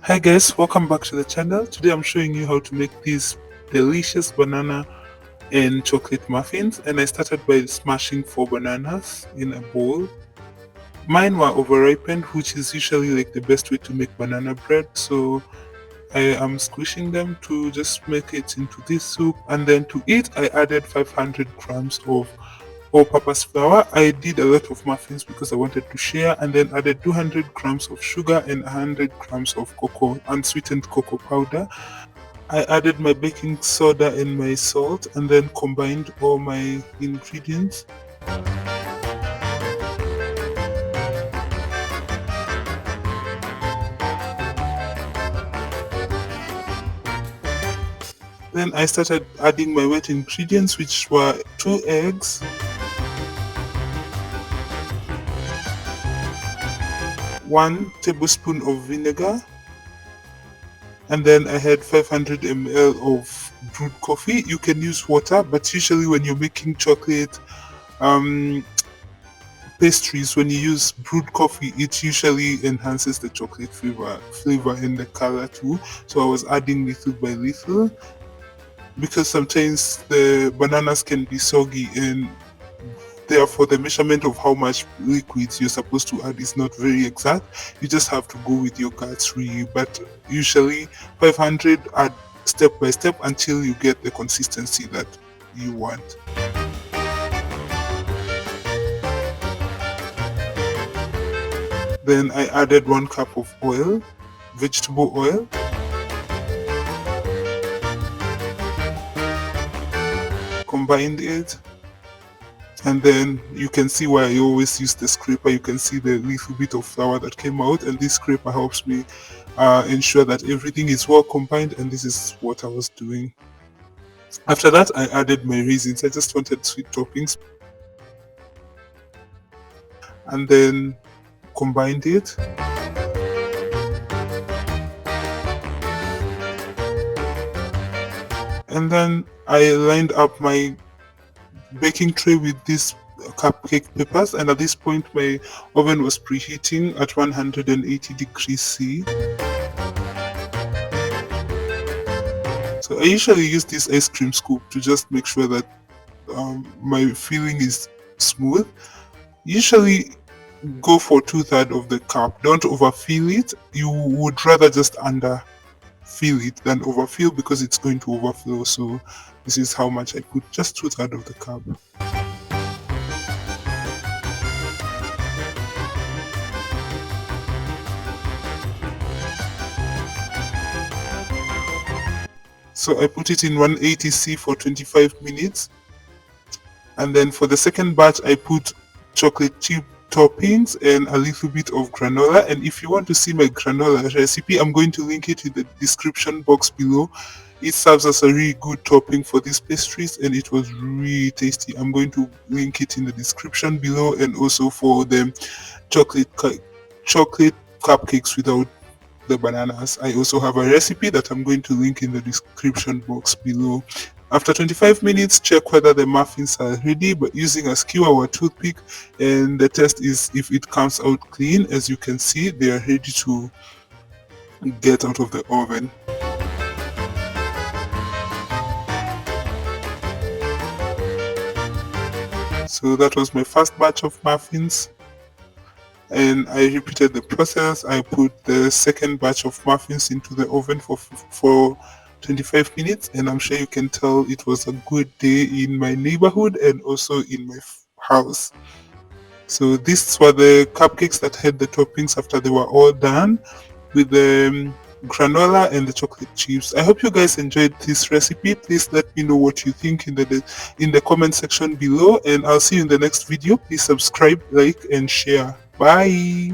Hi guys, welcome back to the channel. Today I'm showing you how to make these delicious banana and chocolate muffins, and I started by smashing 4 bananas in a bowl. Mine were over ripened, which is usually like the best way to make banana bread, so I am squishing them to just make it into this soup. And then to eat, I added 500 grams of all-purpose flour. I did a lot of muffins because I wanted to share, and then added 200 grams of sugar and 100 grams of cocoa, unsweetened cocoa powder. I added my baking soda and my salt, and then combined all my ingredients. Then I started adding my wet ingredients, which were 2 eggs, 1 tablespoon of vinegar, and then I had 500 ml of brewed coffee. You can use water, but usually when you're making chocolate pastries, when you use brewed coffee, it usually enhances the chocolate flavor and the color too. So I was adding little by little, because sometimes the bananas can be soggy, and therefore the measurement of how much liquids you're supposed to add is not very exact. You just have to go with your guts really, but usually 500, add step by step until you get the consistency that you want. Then I added 1 cup of oil, vegetable oil, combined it, and then you can see why I always use the scraper. You can see the little bit of flour that came out, and this scraper helps me ensure that everything is well combined, and this is what I was doing. After that, I added my raisins. I just wanted sweet toppings, and then combined it. And then I lined up my baking tray with these cupcake papers, and at this point my oven was preheating at 180 degrees C. So I usually use this ice cream scoop to just make sure that my filling is smooth. Usually go for 2/3 of the cup. Don't overfill it. You would rather just underfill it than overfill, because it's going to overflow. So this is how much I put, just 2/3 of the cup. So I put it in 180 C for 25 minutes. And then for the second batch, I put chocolate chip toppings and a little bit of granola. And if you want to see my granola recipe, I'm going to link it in the description box below. It serves as a really good topping for these pastries, and it was really tasty. I'm going to link it in the description below, and also for the chocolate cupcakes without the bananas, I also have a recipe that I'm going to link in the description box below. After 25 minutes, check whether the muffins are ready by using a skewer or a toothpick, and the test is if it comes out clean. As you can see, they are ready to get out of the oven. So that was my first batch of muffins, and I repeated the process. I put the second batch of muffins into the oven for 25 minutes, and I'm sure you can tell it was a good day in my neighborhood and also in my house. So these were the cupcakes that had the toppings after they were all done, with the granola and the chocolate chips. I hope you guys enjoyed this recipe. Please let me know what you think in the comment section below, and I'll see you in the next video. Please subscribe, like, and share. Bye.